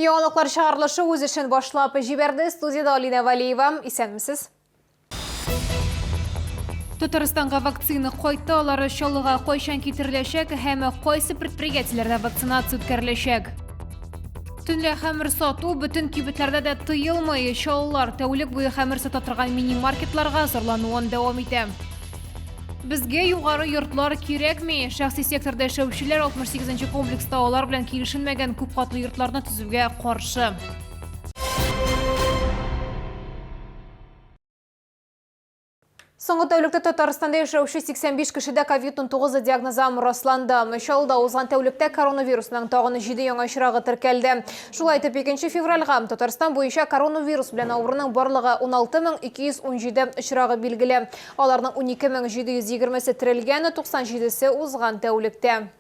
Яңалыклар чыгарылышы үз эшен башлап җибәрде. Студияда Алина Валиева. Исәнмесез? Татарстанга вакцина кайтты, алары шалыга кайчан китереләчәк һәм кайсы предприятиеләрдә вакцинация үткәреләчәк. Төнлә хәмер сату бөтен кибетләрдә дә тыелмый. Шаллар тәүлек буе хәмер сата торган мини-маркетларга зарлануын дәвам итә. Безгә югары йортлар кирәкми. Шәхси секторда эшләүчеләр 68-нче комплекста алар белән килешелмәгән күп катлы йортларны төзүгә каршы. Соңгы тәүлектә Татарстанда яшәүче 85 кешедә COVID-19 диагнозы расланды. Шалда узган тәүлектә коронавирусның тагын 7 яңа очрагы теркәлде. Шулай итеп 2 февральгә Татарстан буенча коронавирус белән авыруның барлыгы 16217 очрагы билгеле. Аларның 12720-се терелгән, 97-се узган тәүлектә.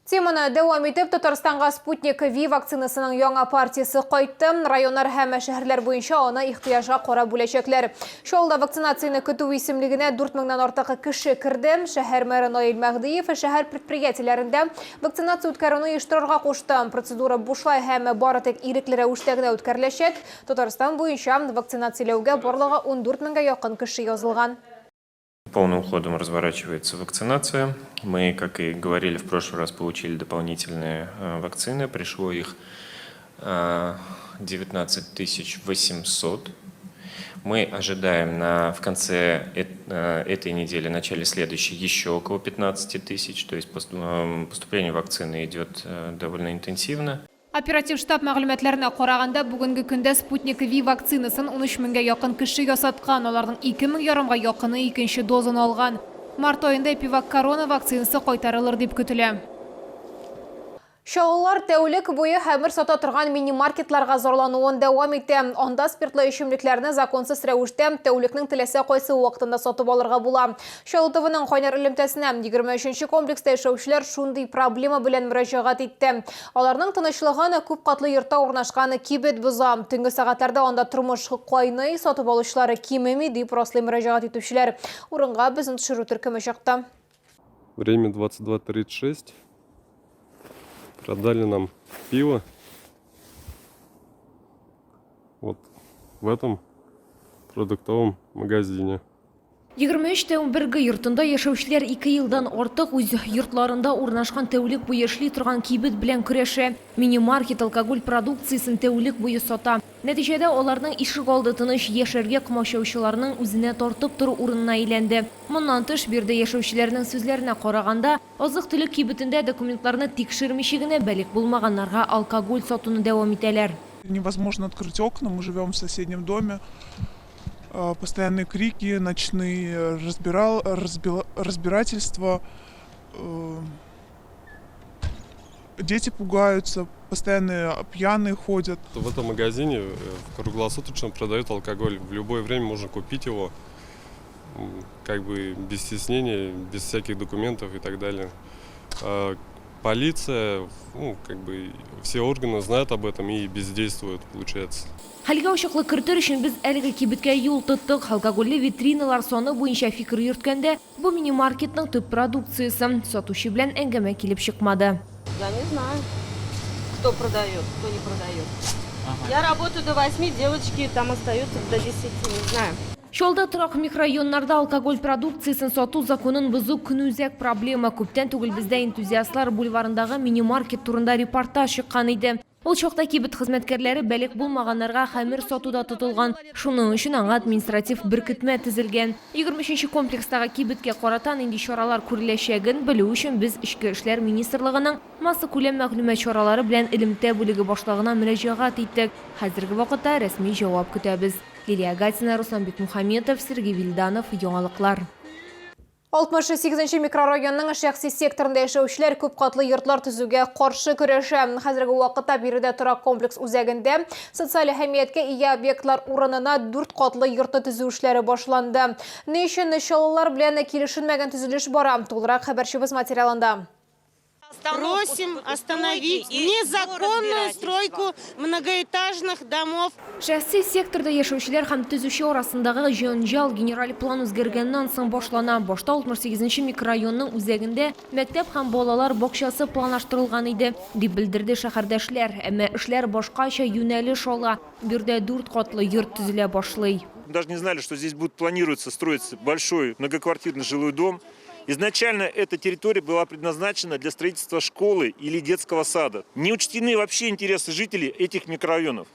Теманы дәвам итеп, Татарстанга Спутник V вакцинасының яңа партиясы кайтты. Районнар һәм шәһәрләр буенча аны ихтыяҗга карап бүләчәкләр. Шулда вакцинацияны көтү исемлегенә 4000-нан артык кеше керде. Шәһәр мэры Наил Мәгдиев шәһәр предприятиеләрендә вакцинация үткәрүне оештырырга кушты. Процедура бушлай һәм бары тик ирекле рәвештә генә үткәреләчәк. Татарстан буенча вакцинацияләүгә барлыгы 14000-га якын кеше язылган. Полным ходом разворачивается вакцинация. Мы, как и говорили в прошлый раз, получили дополнительные вакцины. Пришло их 19 800. Мы ожидаем в конце этой недели, начале следующей, еще около 15 тысяч. То есть поступление вакцины идет довольно интенсивно. Оператив штаб мәгълүматларына караганда, бүгенге көндә Спутник V вакцинасын 13000-га якын кеше ясаткан, аларның 2000 ярымга якыны икенче дозаны алган. Март айында Эпивак корона вакцинасы кайтарылыр дип көтелә. Шаулар тәүлек буе хәмер сата торган мини-маркетларга зарлануын дәвам итә. Анда спиртлы эчемлекләрне законсыз рәвештә тәүлекнең теләсә кайсы вакытында сатып алырга була. Шаултовның кайнар элемтәсенә 23-нче комплекста яшәүчеләр шундый проблема белән мөрәҗәгать итте. Аларның тынычлыгын күп катлы йортта урнашкан кибет боза. Төнге сәгатьләрдә анда тормыш кайный, сатып алучылары кимеми дип раслый мөрәҗәгать итүчеләр. Урынга безнең төшерү төркеме чыкты. Время 22:36. Продали нам пиво вот в этом продуктовом магазине. 23-11 йортында яшәүчеләр 2 елдан артык үз йортларында урнашкан тәүлек буе эшли торган кибет белән көрәшә. Мини-маркет алкоголь продукциясын тәүлек буе сата. Нәтиҗәдә аларның ишек алды тыныч яшәргә комачаучыларның үзенә тартып тору урынына әйләнде. Моннан тыш бирдә яшәүчеләрнең сүзләренә караганда, азык-төлек кибетендә документларны тикшермичә генә бәлик булмаганнарга алкоголь сатуны дәвам итәләр. Невозможно открыть окна, мы живем в соседнем доме. Постоянные крики, ночные разбирательства. Дети пугаются, постоянно пьяные ходят. В этом магазине круглосуточно продают алкоголь. В любое время можно купить его, как бы без стеснения, без всяких документов и так далее. Полиция, как бы все органы знают об этом и бездействуют, получается. Хәлгә ачыклык кертер өчен без әлеге кибеткә юл тоттык. Алкогольле витриналар саны буенча фикер йөрткәндә, бу мини-маркетның төп продукциясе. Сатучы белән әңгәмә килеп чыкмады. Я не знаю, кто продает, кто не продает. Я работаю до 8, девочки там остаются до 10, не знаю. Шолда торак микрорайоннарда алкоголь продукциясын сату законын бозу күнүзәк проблема. Күптән түгел бездә энтузиастлар бульварындагы мини-маркет турында репортаж чыккан иде. Ул чакта кибет хезмәткәрләре бәлек булмаганнарга хәмер сатуда тотылган. Шуның өчен аңа административ беркетмә төзелгән. 23-нче комплекстагы кибеткә карата нинди чаралар күреләчәген белү өчен без Ичке эшләр министрлыгының масса күләм мәгълүмат чаралары белән элемтә бүлеге башлыгына мөрәҗәгать иттек. Хәзерге вакытта рәсми җавап көтәбез. Лилия Гатина, Руслан Бекмухаметов, Сергей Вильданов, Яңалыклар. 68-нче микрорайонның шәхси секторында яшәүчеләр күп катлы йортлар төзүгә каршы көрәшә. Хәзерге вакытта биредә торак комплекс үзәгендә социаль әһәмияткә ия объектлар урынына 4 катлы йортны төзү эшләре башланды. Ни өчен шаллар белән килешелмәгән төзелеш бара? Тулырак хәбәрчебез материалында. Просим остановить незаконную стройку многоэтажных домов. Шәхси секторда яшәүчеләр һәм төзүче арасындагы җанҗал генераль план үзгәргәннән соң башлана. Башта 68-нче микрорайонның үзәгендә мәктәп һәм балалар бакчасы планлаштырылган иде, дип белдерде шәһәрдәшләр. Әмма эшләр башкача юнәлеш ала. Бирдә 4 катлы йорт төзелә башлый. Даже не знали, что здесь будет планируется строиться большой многоквартирный жилой дом. Изначально эта территория была предназначена для строительства школы или детского сада. Не учтены вообще интересы жителей этих микрорайонов.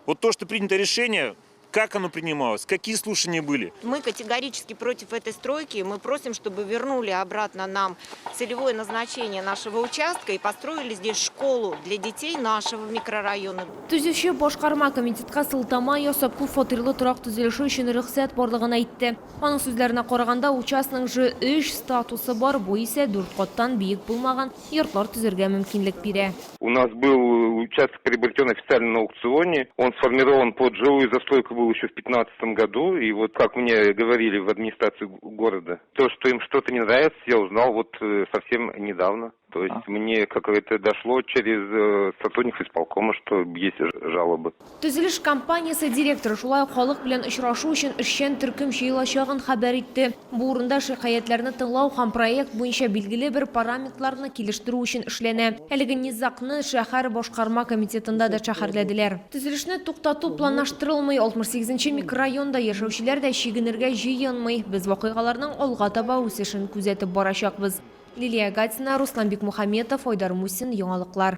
Вот то, что принято решение, как оно принималось, какие слушания были. Мы категорически против этой стройки. Мы просим, чтобы вернули обратно нам целевое назначение нашего участка и построили здесь школу для детей нашего микрорайона. Төзүче башкарма комитетка сылтама ясап күп фатирлы торак төзелеше өчен рөхсәт барлыгын әйтте. Аның сүзләренә караганда, участокның Ж3 статусы бар, бу исә 4 каттан биек булмаган йортлар төзергә мөмкинлек бирә. У нас был участок приобретен официально на аукционе. Он сформирован под жилую застройку был еще в 2015 году. И вот как мне говорили в администрации города, то, что им что-то не нравится, я узнал вот совсем недавно. То есть мне как-то дошло через сотрудников исполкома, что есть жалобы. Төзелеш компаниясе директоры шулай ук халык белән очрашу өчен эшчән төркем җыелачагын хәбәр итте. Бу урында шикаятьләрне тыңлау һәм проект буенча билгеле бер параметрларны килештерү өчен эшләнә. Әлеге низакны шәһәр башкарма комитетында да шәһәрләделәр. Төзелешне туктату планлаштырылмый, 68-нче микрорайонда яшәүчеләр дә чигенергә җыенмый. Без вакыйгаларның алга таба үсешен күзәтеп барачакбыз. Лилия Гатина, Руслан Бикмухаметов, Айдар Мусин, Яңалыклар.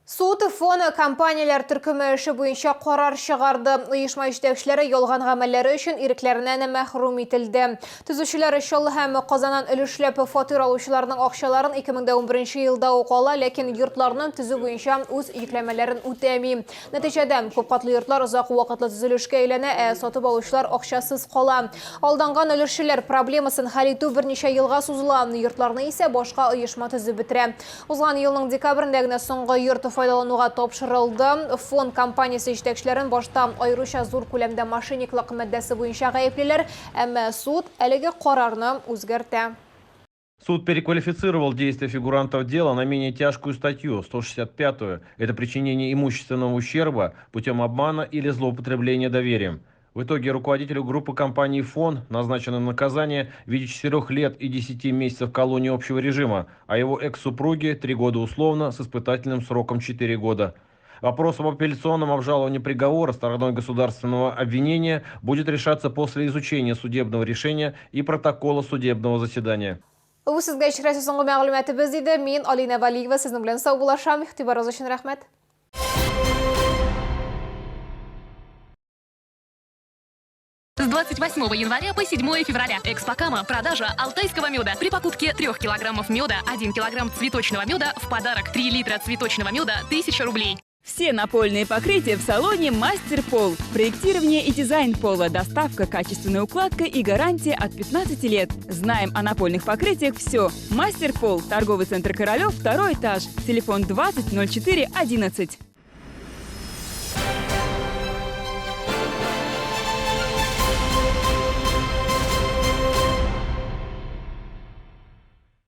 Суд фоны компанияләр төркеме эше буенча карар чыгарды. Оешма җитәкчеләре ялган гамәлләре өчен ирекләреннән мәхрүм ителде. Төзүчеләр Чаллы һәм Казаннан өлешләп фатир алучыларның акчаларын 2011 елда ук ала, ләкин йортларны төзү буенча үз йөкләмәләрен үтәми. Нәтиҗәдә күп катлы йортлар озак вакытлы төзелешкә әйләнә, сатып алучылар акчасыз кала. Алданган өлешләр проблемасын хәл итү берничә елга сузыла, йортларны исә башка оешма төзеп бетерә. Узган елның декабрендә генә соңгы йорт файдалануга тапшырылды. Фонд компаниясе җитәкчеләрен башта аеруча зур күләмдә мошенниклык матдәсе буенча гаеплиләр, әмма суд әлеге карарны үзгәртә. Суд переквалифицировал действия фигурантов дела на менее тяжкую статью, 165-ю. Это причинение имущественного ущерба путем обмана или злоупотребления доверием. В итоге руководителю группы компании «Фон» назначено наказание в виде 4 лет и 10 месяцев колонии общего режима, а его экс-супруге 3 года условно с испытательным сроком 4 года. Вопрос об апелляционном обжаловании приговора стороной государственного обвинения будет решаться после изучения судебного решения и протокола судебного заседания. Бу сезгә ишарәсе соңгы мәгълүматыбыз иде. Мин Алина Валиева, сезнең белән сау булашам. Игътибарыгыз өчен рәхмәт. С 28 января по 7 февраля. Экспокама. Продажа алтайского меда. При покупке 3 килограммов меда, 1 килограмм цветочного меда в подарок. 3 литра цветочного меда, 1000 рублей. Все напольные покрытия в салоне «Мастер Пол». Проектирование и дизайн пола, доставка, качественная укладка и гарантия от 15 лет. Знаем о напольных покрытиях все. «Мастер Пол». Торговый центр Королев, 2-й этаж. Телефон 20 04 11.